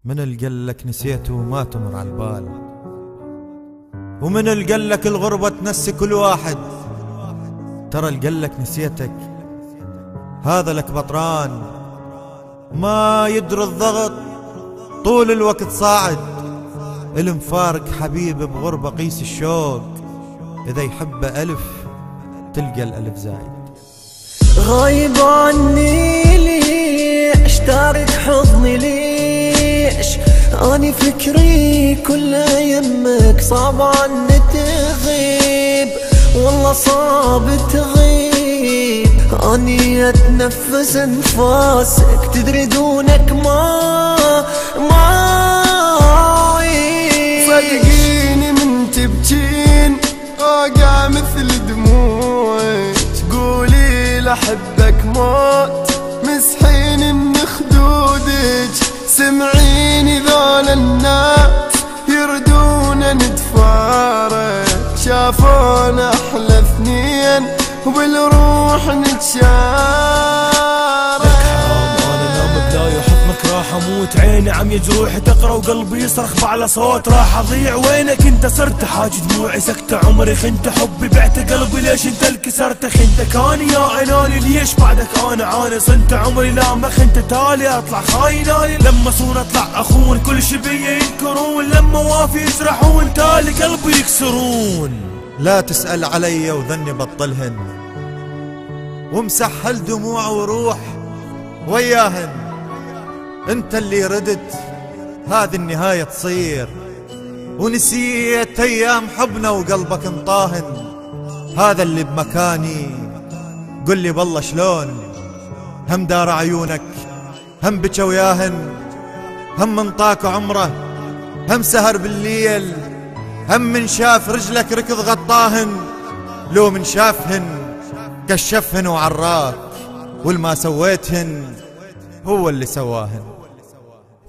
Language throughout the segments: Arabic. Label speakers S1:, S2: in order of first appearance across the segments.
S1: من اللي قالك نسيته وما تمر على البال، ومن اللي قالك الغربة تنسي كل واحد. ترى اللي قالك نسيتك هذا لك بطران، ما يدري الضغط طول الوقت صاعد. المفارق حبيب بغربة قيس الشوق، إذا يحب ألف تلقى الألف زايد.
S2: غايب عني ليش؟ تارك حضني ليش؟ أني فكري كله يمك، صعب عني تغيب، والله صعب تغيب. أني أتنفس أنفاسك، تدري دونك ما
S3: صدقيني من تبكين أوقع مثل دموعك، تقولي لحبك موت مسحين من خدودك. سمعيني ذول الناس يردون نتفارق، شافونا احلى اثنين وبالروح نتشارك.
S4: راح اموت، عيني عم يجروح تقرا وقلبي يصرخ بعلى صوت. راح اضيع وينك انت؟ صرت حاج دموعي سكت عمري، خنت حبي بعت قلبي ليش انت اللي كسرت؟ خنتك اني يا اناني ليش بعدك انا عاني؟ صنت عمري لا ما خنت تالي اطلع خايناني. لما صون اطلع اخون كل شي بيا ينكرون، لما وافي يجرحون تالي قلبي يكسرون.
S1: لا تسأل علي وذني بطلهن، ومسحل دموع وروح وياهن. انت اللي ردت هذه النهاية تصير، ونسيت ايام حبنا وقلبك انطاهن. هذا اللي بمكاني قل لي بالله شلون، هم دار عيونك هم بكى وياهن، هم انطاك عمره هم سهر بالليل، هم من شاف رجلك ركض غطاهن. لو من شافهن كشفهن وعراك، والما سويتهن هو اللي سواهن.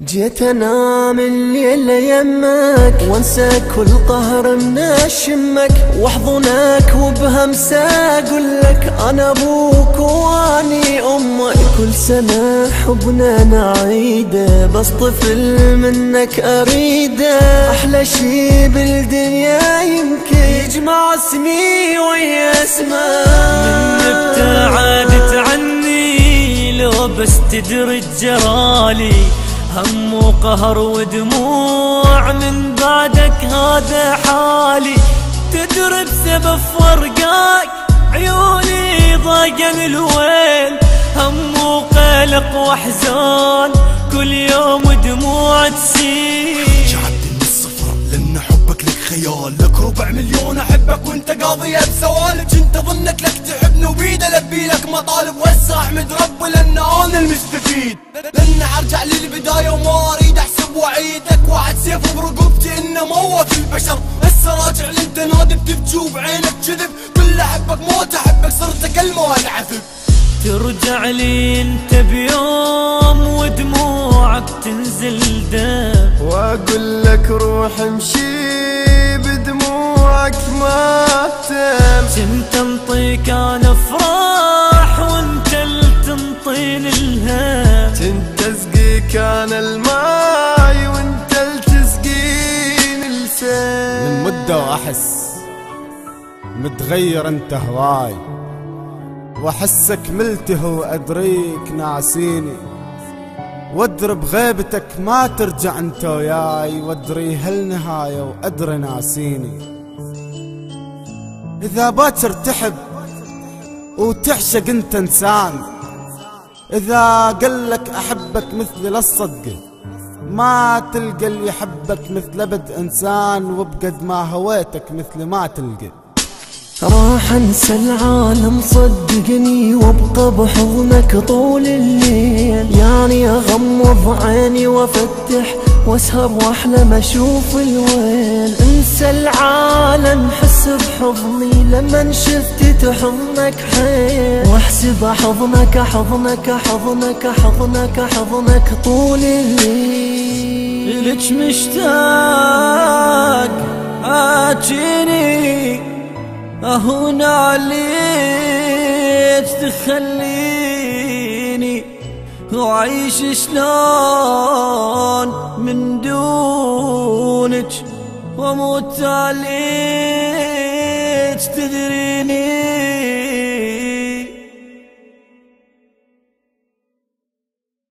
S2: جيت انام الليل يمك وانسى كل قهر من اشمك، واحضنك وبهمسة اقولك انا ابوك واني امك. كل سنة حبنا نعيده، بس طفل منك اريده. احلى شي بالدنيا يمكن يجمع اسمي ويا اسمك.
S5: من ابتعدت عني لو بس تدري جرالي، هم وقهر ودموع من بعدك هذا حالي. تدري بسبب فرقاك عيوني ضاقن الويل، هم وقلق واحزان كل يوم دموع تسيل.
S4: جعلت من الصفر لان حبك لك خيال، لك 4,000,000 احبك وانت قاضية بسوالك. انت ظنك لك تحبني وبيده لبي لك مطالب، وهسه احمد ربي لان انا المستفيد. لان ارجع للبداية وما اريد احسب وعيدك، واحد سيف برقبتي انه موت البشر. هسه راجع لانت نادب تبكي وبعينك كذب، كل احبك موت احبك صرت كلمة والعذب.
S5: ترجع لي انت بيوم ودموعك تنزل دم،
S3: واقول لك روح امشي بدموعك ما تم.
S5: كنت انطيك انا افراح وانت اللي تنطيني الهم،
S3: كنت اسقيك انا الماي وانت اللي تسقيني السيل.
S6: من مدة واحس متغير انت هواي، واحسك ملته وادريك ناسيني. وادري بغيبتك ما ترجع انت وياي، وادري هالنهاية وادري ناسيني. اذا باكر تحب وتعشق انت انسان، اذا قلك احبك مثلي لا تصدقه، ما تلقى اللي يحبك مثل ابد انسان. وبقد ما هويتك مثل ما تلقى.
S2: راح انسى العالم صدقني، وابقى بحضنك طول الليل. يعني اغمض عيني وافتح واسهر واحلم اشوف الويل. انسى العالم حس بحضني لما شفت تحضنك حيل، واحسب حضنك حضنك حضنك حضنك حضنك طول الليل.
S5: لك مشتاق عاجيني اهون عليك تخليني، وعيش شلون من دونك واموت عليك